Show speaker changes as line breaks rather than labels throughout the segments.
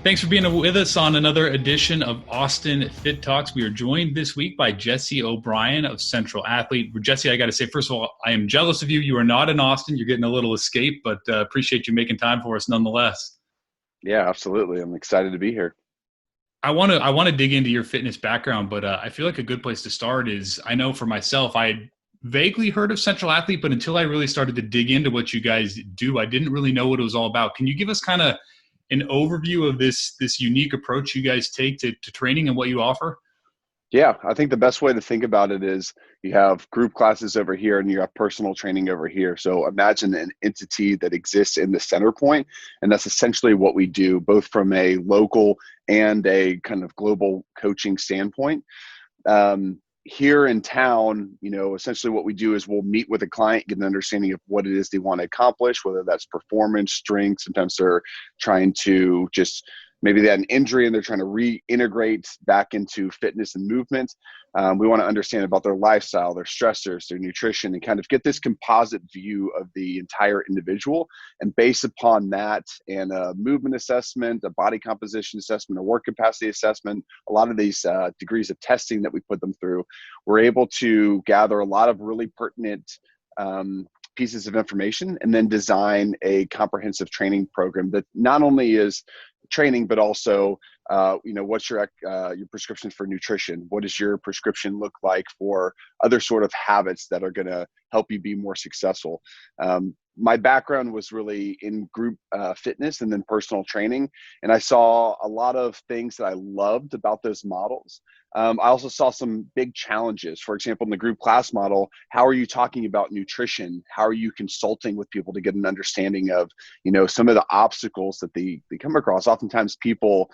Thanks for being with us on another edition of Austin Fit Talks. We are joined this week by Jesse O'Brien of Central Athlete. Jesse, I got to say, first of all, I am jealous of you. You are not in Austin. You're getting a little escape, but appreciate you making time for us nonetheless.
Yeah, absolutely. I'm excited to be here.
I want to dig into your fitness background, but I feel like a good place to start is, I know for myself, I had vaguely heard of Central Athlete, but until I really started to dig into what you guys do, I didn't really know what it was all about. Can you give us kind of an overview of this unique approach you guys take to training and what you offer?
Yeah, I think the best way to think about it is you have group classes over here and you have personal training over here. So imagine an entity that exists in the center point, and that's essentially what we do, both from a local and a kind of global coaching standpoint. Here in town, essentially what we do is we'll meet with a client, get an understanding of what it is they want to accomplish, whether that's performance, strength. Sometimes they're trying to just, maybe they had an injury and they're trying to reintegrate back into fitness and movement. We want to understand about their lifestyle, their stressors, their nutrition, and kind of get this composite view of the entire individual. And based upon that and a movement assessment, a body composition assessment, a work capacity assessment, a lot of these degrees of testing that we put them through, we're able to gather a lot of really pertinent pieces of information and then design a comprehensive training program that not only is training, but also, what's your prescription for nutrition? What does your prescription look like for other sort of habits that are going to help you be more successful? My background was really in group fitness and then personal training. And I saw a lot of things that I loved about those models. I also saw some big challenges. For example, in the group class model, how are you talking about nutrition? How are you consulting with people to get an understanding of, some of the obstacles that they come across? Oftentimes people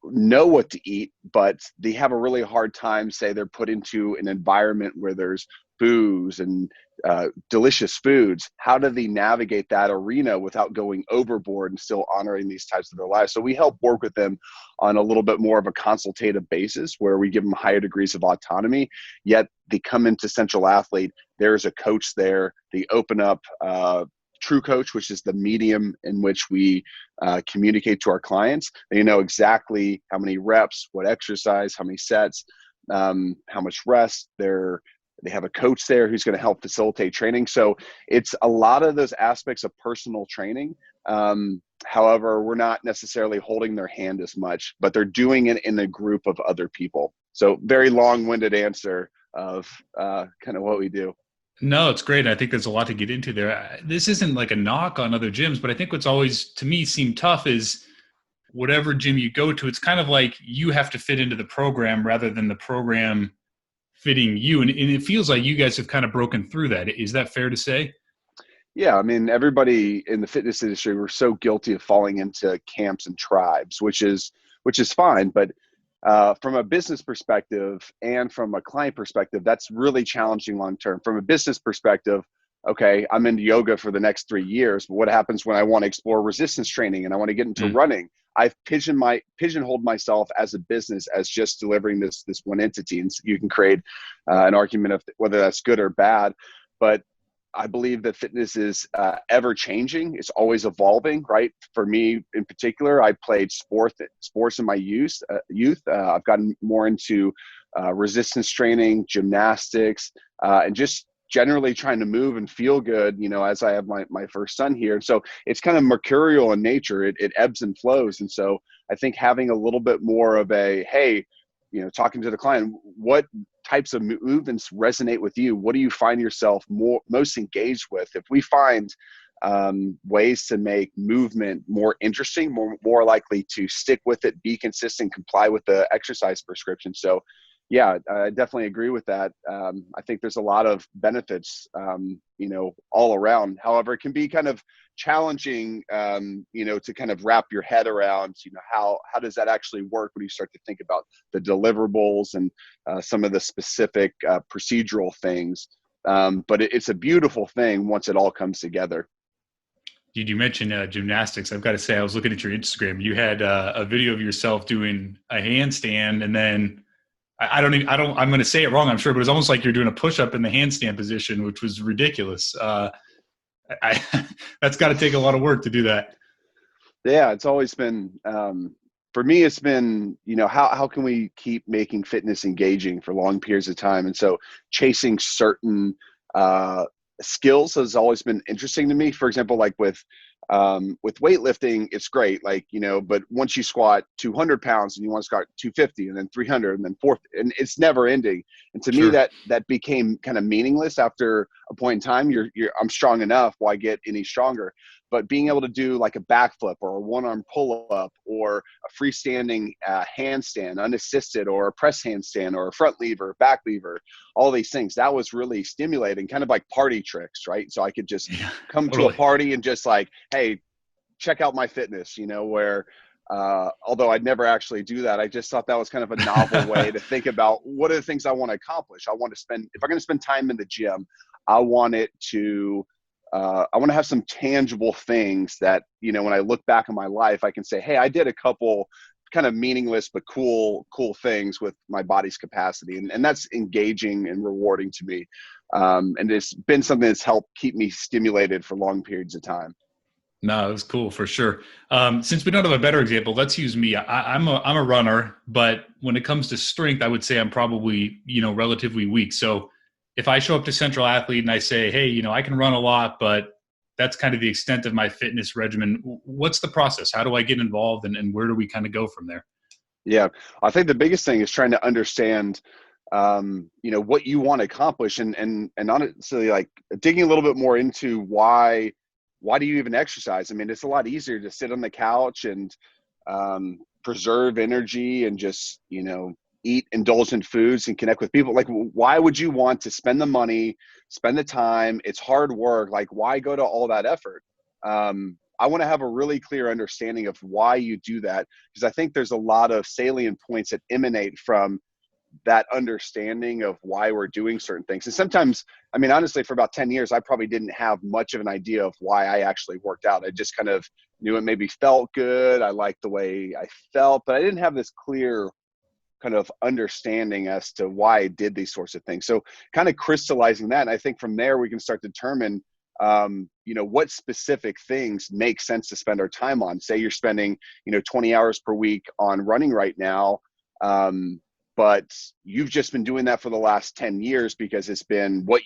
know what to eat, but they have a really hard time, say they're put into an environment where there's booze and delicious foods. How do they navigate that arena without going overboard and still honoring these types of their lives? So we help work with them on a little bit more of a consultative basis where we give them higher degrees of autonomy, yet they come into Central Athlete, there's a coach there, they open up True Coach, which is the medium in which we communicate to our clients. They know exactly how many reps, what exercise, how many sets, how much rest. They have a coach there who's going to help facilitate training. So it's a lot of those aspects of personal training. However, we're not necessarily holding their hand as much, but they're doing it in a group of other people. So very long-winded answer of kind of what we do.
No, it's great. I think there's a lot to get into there. This isn't like a knock on other gyms, but I think what's always, to me, seemed tough is whatever gym you go to, it's kind of like you have to fit into the program rather than the program fitting you. And it feels like you guys have kind of broken through that. Is that fair to say?
Yeah, I mean, everybody in the fitness industry, we're so guilty of falling into camps and tribes, which is fine. But from a business perspective and from a client perspective, that's really challenging long term. From a business perspective, okay, I'm into yoga for the next 3 years, but what happens when I want to explore resistance training and I want to get into running? I've pigeonholed myself as a business as just delivering this one entity, and so you can create an argument of whether that's good or bad. But I believe that fitness is ever changing. It's always evolving, right? For me in particular, I played sports in my youth. I've gotten more into resistance training, gymnastics, and just generally trying to move and feel good, as I have my first son here. So it's kind of mercurial in nature. It ebbs and flows. And so I think having a little bit more of a, hey, talking to the client, what types of movements resonate with you? What do you find yourself most engaged with? If we find ways to make movement more interesting, more likely to stick with it, be consistent, comply with the exercise prescription. So yeah, I definitely agree with that. I think there's a lot of benefits, all around. However, it can be kind of challenging, to kind of wrap your head around, how does that actually work when you start to think about the deliverables and some of the specific procedural things. But it's a beautiful thing once it all comes together.
Did you mention gymnastics? I've got to say, I was looking at your Instagram. You had a video of yourself doing a handstand, and then I'm going to say it wrong, I'm sure, but it's almost like you're doing a push-up in the handstand position, which was ridiculous. That's got to take a lot of work to do that.
Yeah, it's always been for me. It's been, how can we keep making fitness engaging for long periods of time? And so chasing certain uh, skills has always been interesting to me. For example, like with weightlifting, it's great, like, but once you squat 200 pounds and you want to squat 250 and then 300 and then 400, and it's never ending. And to me,
Sure.
that became kind of meaningless after a point in time. I'm strong enough. Why get any stronger? But being able to do like a backflip or a one-arm pull-up or a freestanding handstand unassisted, or a press handstand or a front lever, back lever, all these things, that was really stimulating, kind of like party tricks, right? So I could just
Yeah,
come to a
totally.
party and just like, hey, check out my fitness, where although I'd never actually do that, I just thought that was kind of a novel way to think about what are the things I want to accomplish. If I'm going to spend time in the gym, I want it to, I want to have some tangible things that, when I look back on my life, I can say, hey, I did a couple kind of meaningless but cool things with my body's capacity. And that's engaging and rewarding to me. And it's been something that's helped keep me stimulated for long periods of time.
No, it was cool for sure. Since we don't have a better example, let's use me. I'm a runner, but when it comes to strength, I would say I'm probably relatively weak. So if I show up to Central Athlete and I say, hey, I can run a lot, but that's kind of the extent of my fitness regimen. What's the process? How do I get involved, and where do we kind of go from there?
Yeah, I think the biggest thing is trying to understand, what you want to accomplish, and honestly, like digging a little bit more into why do you even exercise? I mean, it's a lot easier to sit on the couch and preserve energy and just eat indulgent foods and connect with people. Like, why would you want to spend the money, spend the time? It's hard work. Like, why go to all that effort? I want to have a really clear understanding of why you do that, because I think there's a lot of salient points that emanate from that understanding of why we're doing certain things. And sometimes, I mean, honestly, for about 10 years, I probably didn't have much of an idea of why I actually worked out. I just kind of knew it maybe felt good. I liked the way I felt, but I didn't have this clear kind of understanding as to why I did these sorts of things. So kind of crystallizing that. And I think from there, we can start to determine, what specific things make sense to spend our time on. Say you're spending, 20 hours per week on running right now. But you've just been doing that for the last 10 years because it's been what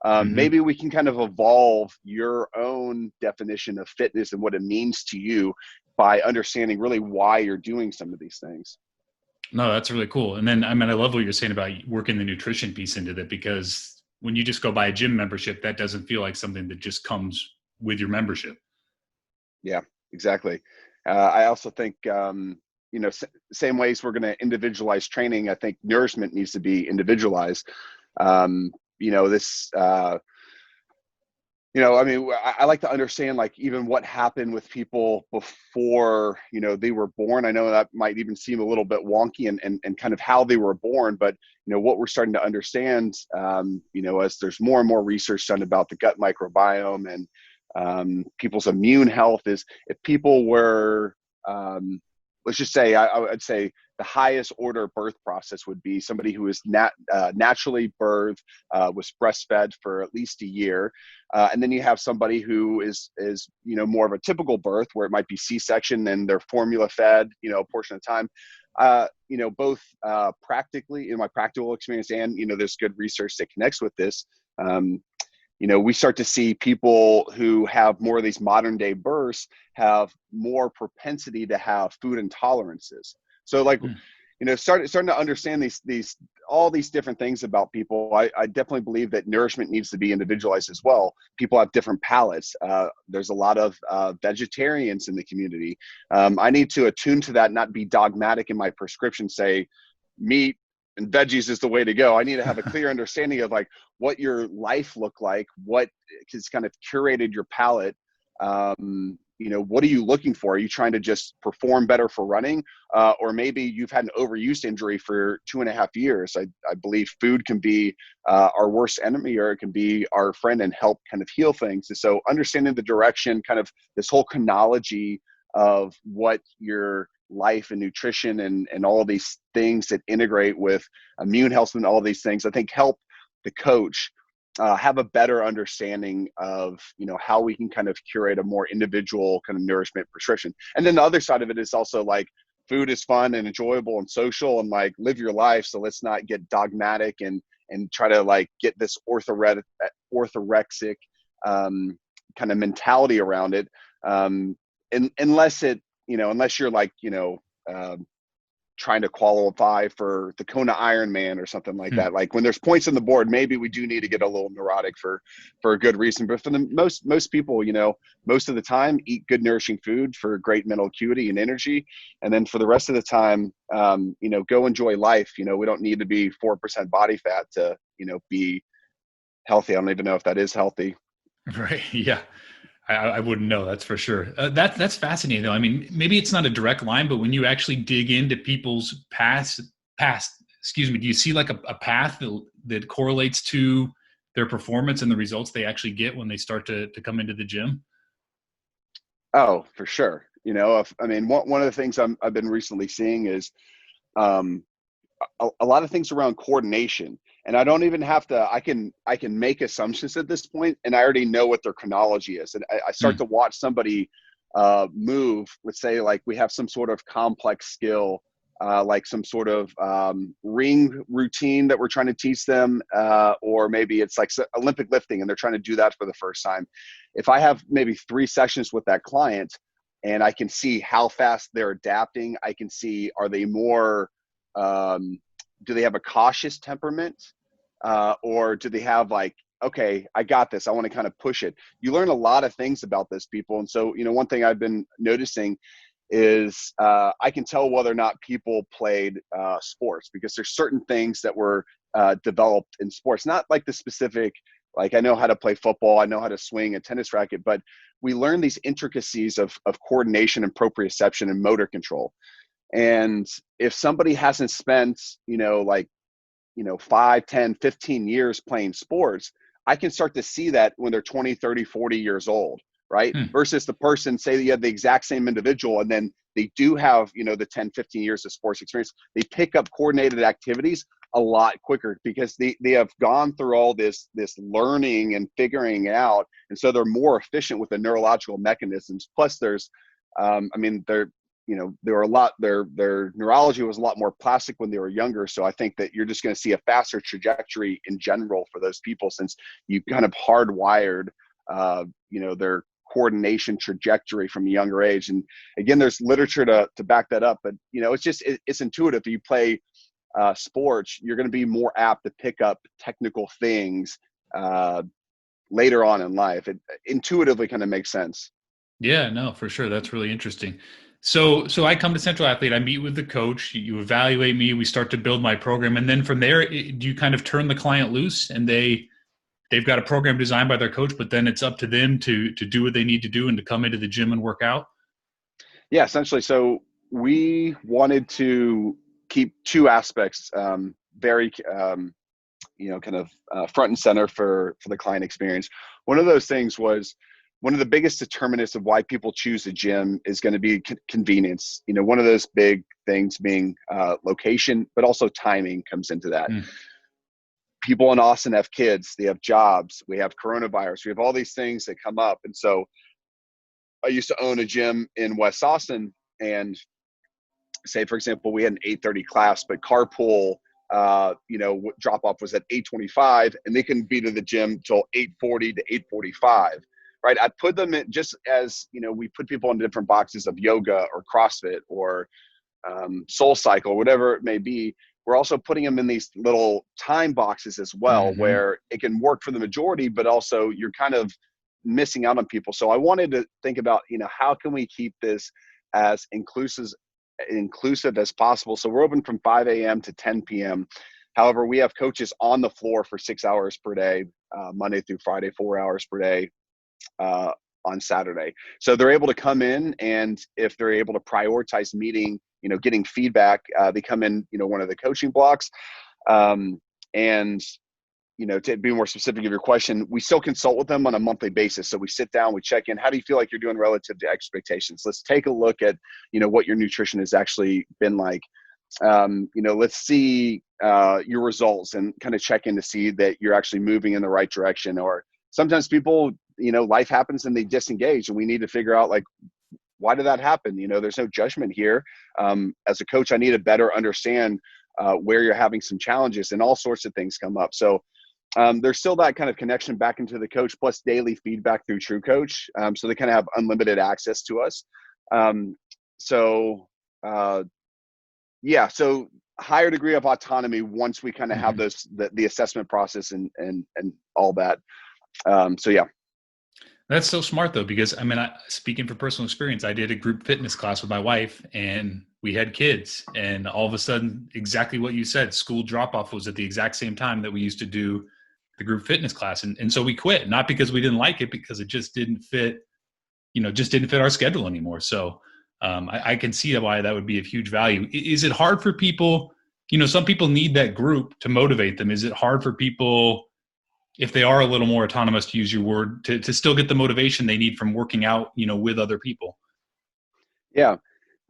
Hmm.
maybe we can kind of evolve your own definition of fitness and what it means to you by understanding really why you're doing some of these things.
No, that's really cool. And then, I mean, I love what you're saying about working the nutrition piece into that, because when you just go buy a gym membership, that doesn't feel like something that just comes with your membership.
Yeah, exactly. I also think, same ways we're going to individualize training, I think nourishment needs to be individualized. This, I mean, I like to understand, like, even what happened with people before, they were born. I know that might even seem a little bit wonky, and kind of how they were born, but, what we're starting to understand, as there's more and more research done about the gut microbiome and people's immune health, is if people were, let's just say, I'd say the highest order birth process would be somebody who is naturally birthed, was breastfed for at least a year, and then you have somebody who is more of a typical birth where it might be C-section and they're formula fed, a portion of the time. Both practically in my practical experience, and there's good research that connects with this. We start to see people who have more of these modern day births have more propensity to have food intolerances. So, like, starting to understand these all these different things about people. I definitely believe that nourishment needs to be individualized as well. People have different palates. There's a lot of vegetarians in the community. I need to attune to that, not be dogmatic in my prescription, say meat and veggies is the way to go. I need to have a clear understanding of, like, what your life looked like, what has kind of curated your palate. What are you looking for? Are you trying to just perform better for running? Or maybe you've had an overuse injury for 2.5 years. I believe food can be our worst enemy, or it can be our friend and help kind of heal things. And so understanding the direction, kind of this whole chronology of what your life and nutrition and all these things that integrate with immune health and all these things, I think help the coach have a better understanding of, how we can kind of curate a more individual kind of nourishment prescription. And then the other side of it is also like, food is fun and enjoyable and social, and like, live your life. So let's not get dogmatic and try to like get this orthorexic kind of mentality around it. Unless you're like, trying to qualify for the Kona Ironman or something like that. Like when there's points on the board, maybe we do need to get a little neurotic for a good reason. But for the most people, most of the time, eat good nourishing food for great mental acuity and energy. And then for the rest of the time, go enjoy life. We don't need to be 4% body fat to, be healthy. I don't even know if that is healthy.
Right. Yeah. I wouldn't know. That's for sure. That's fascinating, though. I mean, maybe it's not a direct line, but when you actually dig into people's past, excuse me, do you see like a path that correlates to their performance and the results they actually get when they start to come into the gym?
Oh, for sure. One of the things I've been recently seeing is um, a lot of things around coordination, and I don't even have to, I can make assumptions at this point, and I already know what their chronology is. And I start to watch somebody move. Let's say like we have some sort of complex skill, like some sort of ring routine that we're trying to teach them, or maybe it's like Olympic lifting and they're trying to do that for the first time. If I have maybe 3 sessions with that client and I can see how fast they're adapting, I can see, are they more do they have a cautious temperament, or do they have like, okay, I got this, I want to kind of push it. You learn a lot of things about those people. And so, one thing I've been noticing is I can tell whether or not people played sports, because there's certain things that were developed in sports, not like the specific, like I know how to play football, I know how to swing a tennis racket, but we learn these intricacies of coordination and proprioception and motor control. And if somebody hasn't spent, 5, 10, 15 years playing sports, I can start to see that when they're 20, 30, 40 years old, right? Versus the person, say that you have the exact same individual and then they do have, the 10, 15 years of sports experience, they pick up coordinated activities a lot quicker because they have gone through all this learning and figuring out. And so they're more efficient with the neurological mechanisms. Plus there's, their neurology was a lot more plastic when they were younger. So I think that you're just going to see a faster trajectory in general for those people, since you kind of hardwired, their coordination trajectory from a younger age. And again, there's literature to back that up, but it's intuitive. If you play sports, you're going to be more apt to pick up technical things later on in life. It intuitively kind of makes sense.
Yeah, no, for sure. That's really interesting. So I come to Central Athlete, I meet with the coach, you evaluate me, we start to build my program. And then from there, do you kind of turn the client loose and they've got a program designed by their coach, but then it's up to them to do what they need to do and to come into the gym and work out?
Yeah, essentially. So we wanted to keep 2 aspects very, kind of front and center for the client experience. One of those things was, one of the biggest determinants of why people choose a gym is going to be convenience. One of those big things being location, but also timing comes into that. People in Austin have kids, they have jobs, we have coronavirus, we have all these things that come up. And so I used to own a gym in West Austin, and say, for example, we had an 8:30 class, but carpool, drop off was at 8:25, and they couldn't be to the gym till 8:40 to 8:45. Right. I put them in, just as, we put people in different boxes of yoga or CrossFit or Soul Cycle, whatever it may be. We're also putting them in these little time boxes as well, where it can work for the majority, but also you're kind of missing out on people. So I wanted to think about, how can we keep this as inclusive as possible? So we're open from 5 a.m. to 10 p.m. However, we have coaches on the floor for 6 hours per day, Monday through Friday, 4 hours per day, on Saturday. So they're able to come in, and if they're able to prioritize meeting, getting feedback, they come in, one of the coaching blocks. And, to be more specific of your question, we still consult with them on a monthly basis. So we sit down, we check in. How do you feel like you're doing relative to expectations? Let's take a look at, what your nutrition has actually been like. Let's see your results and kind of check in to see that you're actually moving in the right direction. Or sometimes people, life happens and they disengage, and we need to figure out, like, why did that happen? There's no judgment here. As a coach, I need to better understand where you're having some challenges, and all sorts of things come up. So there's still that kind of connection back into the coach, plus daily feedback through True Coach. So they kind of have unlimited access to us. So higher degree of autonomy once we kind of have the assessment process and all that. Yeah.
That's so smart though, because speaking from personal experience, I did a group fitness class with my wife and we had kids, and all of a sudden, exactly what you said, school drop off was at the exact same time that we used to do the group fitness class. And so we quit, not because we didn't like it, because it just didn't fit, our schedule anymore. So I can see why that would be of huge value. Is it hard for people? Some people need that group to motivate them. Is it hard for people, if they are a little more autonomous, to use your word, to still get the motivation they need from working out, with other people?
Yeah.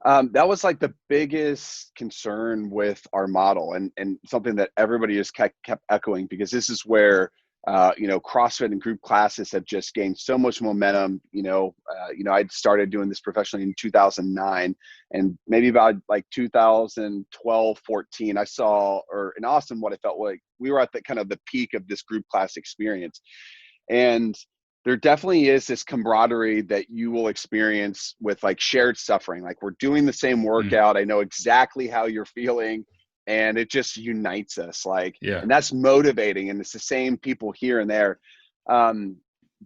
That was like the biggest concern with our model, and something that everybody has kept echoing, because this is where, CrossFit and group classes have just gained so much momentum. I started doing this professionally in 2009, and maybe about like 2012, 14, I saw, or in Austin, what I felt like we were at the kind of the peak of this group class experience. And there definitely is this camaraderie that you will experience with like shared suffering. Like, we're doing the same workout. I know exactly how you're feeling, and it just unites us. And that's motivating. And it's the same people here and there.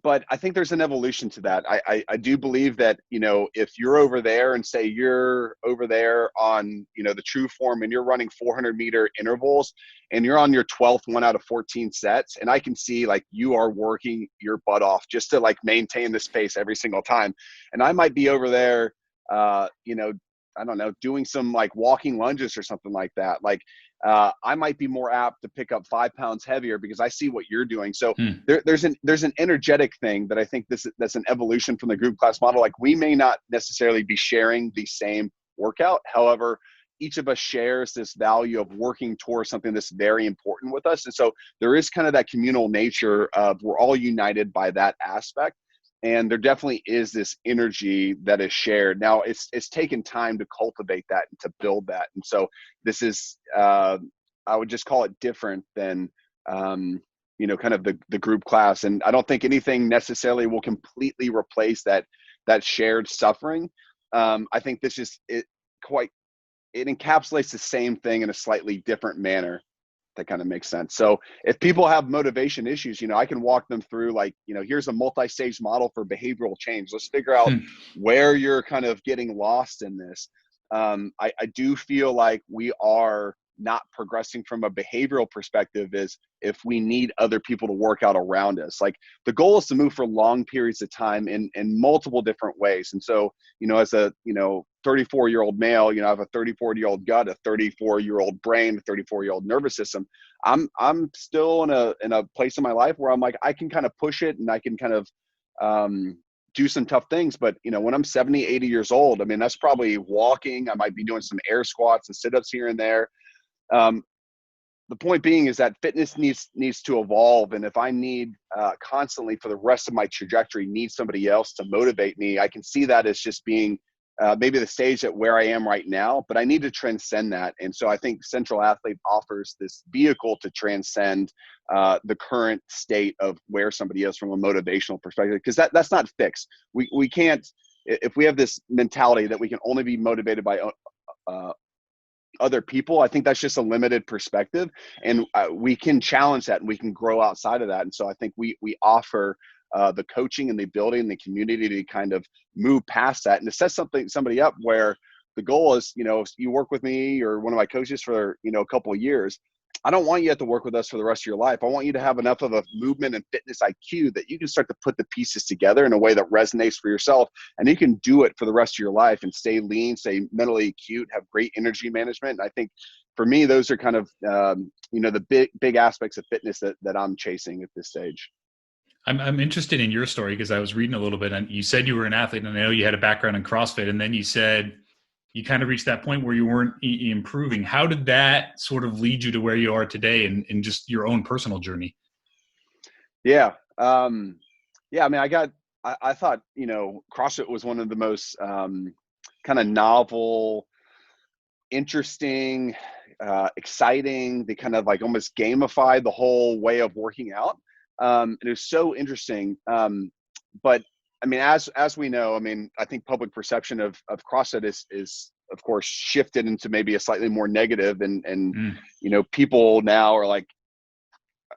But I think there's an evolution to that. I do believe that, if you're over there and say you're over there on, the true form, and you're running 400-meter intervals, and you're on your 12th one out of 14 sets, and I can see like you are working your butt off just to like maintain this pace every single time. And I might be over there, I don't know, doing some like walking lunges or something like that. I might be more apt to pick up 5 pounds heavier because I see what you're doing. So there's an energetic thing that I think that's an evolution from the group class model. Like, we may not necessarily be sharing the same workout. However, each of us shares this value of working towards something that's very important with us. And so there is kind of that communal nature of, we're all united by that aspect. And there definitely is this energy that is shared. Now, it's taken time to cultivate that and to build that. And so this is, I would just call it different than, kind of the group class. And I don't think anything necessarily will completely replace that shared suffering. I think this is it encapsulates the same thing in a slightly different manner. That kind of makes sense. So if people have motivation issues, I can walk them through, like, here's a multi-stage model for behavioral change. Let's figure out where you're kind of getting lost in this. I do feel like we are not progressing from a behavioral perspective is if we need other people to work out around us. Like, the goal is to move for long periods of time in multiple different ways. And so, as a, 34-year-old male, I have a 34-year-old gut, a 34-year-old brain, a 34-year-old nervous system. I'm still in a place in my life where I'm like, I can kind of push it and I can kind of, do some tough things. But, when I'm 70, 80 years old, that's probably walking. I might be doing some air squats and sit-ups here and there. The point being is that fitness needs to evolve. And if I need constantly for the rest of my trajectory, need somebody else to motivate me, I can see that as just being maybe the stage at where I am right now, but I need to transcend that. And so I think Central Athlete offers this vehicle to transcend the current state of where somebody is from a motivational perspective, because that's not fixed. We can't, if we have this mentality that we can only be motivated by other people, I think that's just a limited perspective, and we can challenge that and we can grow outside of that. And so I think we offer the coaching and the ability and the community to kind of move past that and to set somebody up where the goal is, if you work with me or one of my coaches for, a couple of years, I don't want you to have to work with us for the rest of your life. I want you to have enough of a movement and fitness IQ that you can start to put the pieces together in a way that resonates for yourself. And you can do it for the rest of your life and stay lean, stay mentally acute, have great energy management. And I think for me, those are kind of, the big aspects of fitness that I'm chasing at this stage.
I'm interested in your story because I was reading a little bit, and you said you were an athlete, and I know you had a background in CrossFit, and then you said you kind of reached that point where you weren't improving. How did that sort of lead you to where you are today in just your own personal journey?
Yeah. Yeah. I mean, I thought, CrossFit was one of the most kind of novel, interesting, exciting. They kind of like almost gamified the whole way of working out. And it was so interesting. But I mean, as we know, I mean, I think public perception of CrossFit is of course shifted into maybe a slightly more negative, and
Mm.
people now are like,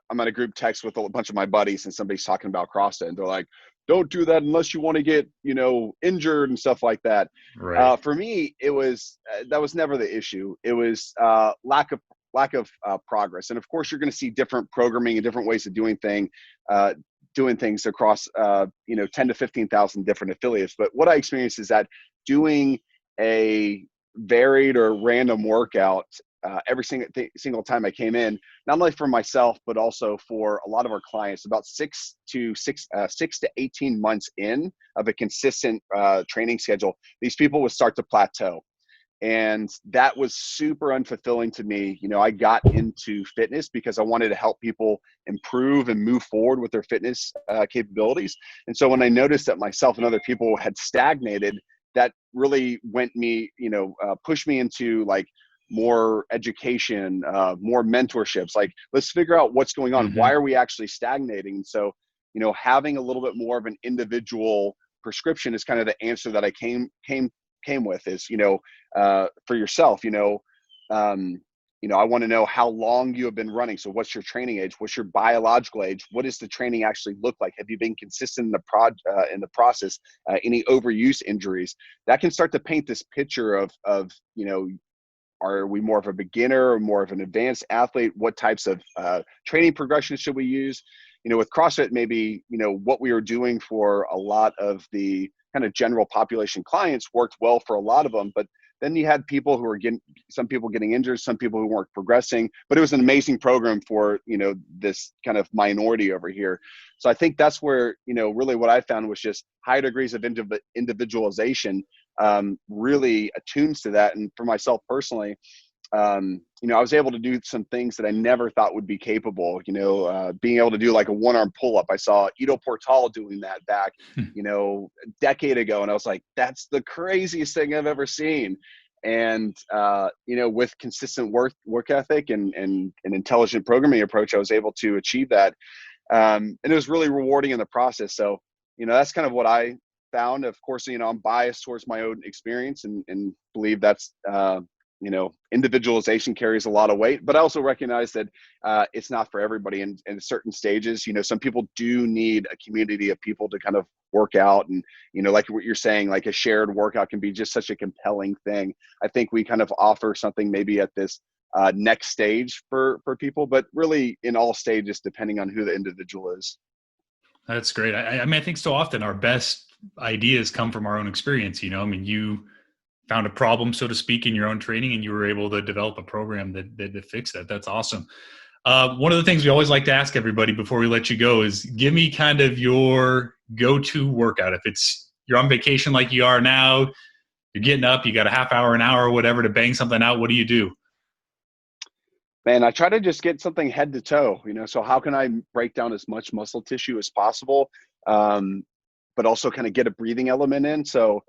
I'm at a group text with a bunch of my buddies and somebody's talking about CrossFit and they're like, don't do that unless you want to get, injured and stuff like that.
Right.
For me, it was, that was never the issue. It was lack of progress. And of course you're going to see different programming and different ways of doing things across, 10 to 15,000 different affiliates. But what I experienced is that doing a varied or random workout every single time I came in, not only for myself, but also for a lot of our clients, about 6 to 18 months in of a consistent training schedule, these people would start to plateau. And that was super unfulfilling to me. I got into fitness because I wanted to help people improve and move forward with their fitness capabilities. And so when I noticed that myself and other people had stagnated, that really pushed me into like more education, more mentorships. Like, let's figure out what's going on.
Mm-hmm.
Why are we actually stagnating? And so, having a little bit more of an individual prescription is kind of the answer that I came with is, for yourself, I want to know how long you have been running. So what's your training age? What's your biological age? What does the training actually look like? Have you been consistent in the process? Any overuse injuries? That can start to paint this picture of are we more of a beginner or more of an advanced athlete? What types of training progressions should we use? With CrossFit, maybe, what we were doing for a lot of the kind of general population clients worked well for a lot of them. But then you had people who were some people getting injured, some people who weren't progressing, but it was an amazing program for, this kind of minority over here. So I think that's where, really what I found was just high degrees of individualization really attunes to that. And for myself personally, I was able to do some things that I never thought would be capable, being able to do like a one-arm pull-up. I saw Ido Portal doing that back, a decade ago. And I was like, that's the craziest thing I've ever seen. And, with consistent work ethic and an intelligent programming approach, I was able to achieve that. And it was really rewarding in the process. So, that's kind of what I found. Of course, I'm biased towards my own experience and believe that's, individualization carries a lot of weight, but I also recognize that it's not for everybody. And in certain stages, some people do need a community of people to kind of work out. And, like what you're saying, like a shared workout can be just such a compelling thing. I think we kind of offer something maybe at this next stage for people, but really in all stages, depending on who the individual is.
That's great. I mean, I think so often our best ideas come from our own experience. I mean, you found a problem, so to speak, in your own training, and you were able to develop a program that fixed that. That's awesome. One of the things we always like to ask everybody before we let you go is give me kind of your go-to workout. If it's you're on vacation like you are now, you're getting up, you got a half hour, an hour, or whatever to bang something out. What do you do?
Man, I try to just get something head to toe, so how can I break down as much muscle tissue as possible, but also kind of get a breathing element in. So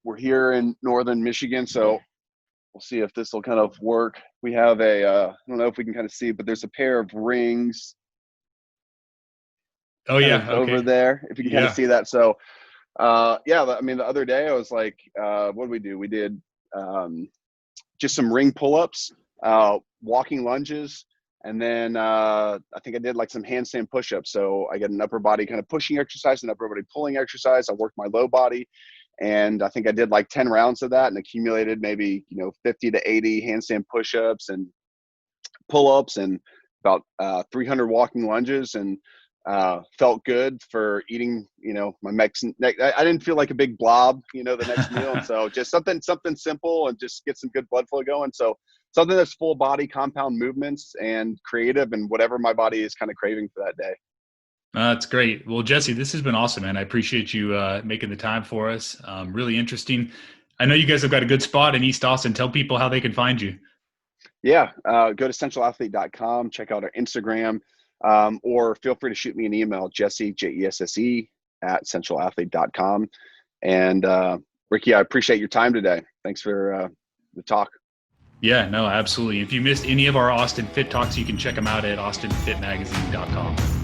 we're here in northern Michigan, so we'll see if this will kind of work. We have I don't know if we can kind of see, but there's a pair of rings
Oh
kind
yeah.
of over
Okay.
there, if you can kind of
Yeah.
see that. So yeah, I mean, the other day I was like, what did we do? We did just some ring pull-ups, walking lunges, and then I think I did like some handstand push-ups. So I get an upper body kind of pushing exercise, an upper body pulling exercise. I worked my low body, and I think I did like 10 rounds of that and accumulated maybe 50 to 80 handstand push-ups and pull-ups and about 300 walking lunges, and felt good for eating, my Mexican. I didn't feel like a big blob, the next meal. And so just something simple and just get some good blood flow going. So something that's full body compound movements and creative and whatever my body is kind of craving for that day.
That's great. Well, Jesse, this has been awesome, man. I appreciate you making the time for us. Really interesting. I know you guys have got a good spot in East Austin. Tell people how they can find you.
Yeah, go to centralathlete.com, check out our Instagram, or feel free to shoot me an email, Jesse, Jesse, @centralathlete.com. And Ricky, I appreciate your time today. Thanks for the talk.
Yeah, no, absolutely. If you missed any of our Austin Fit Talks, you can check them out at austinfitmagazine.com.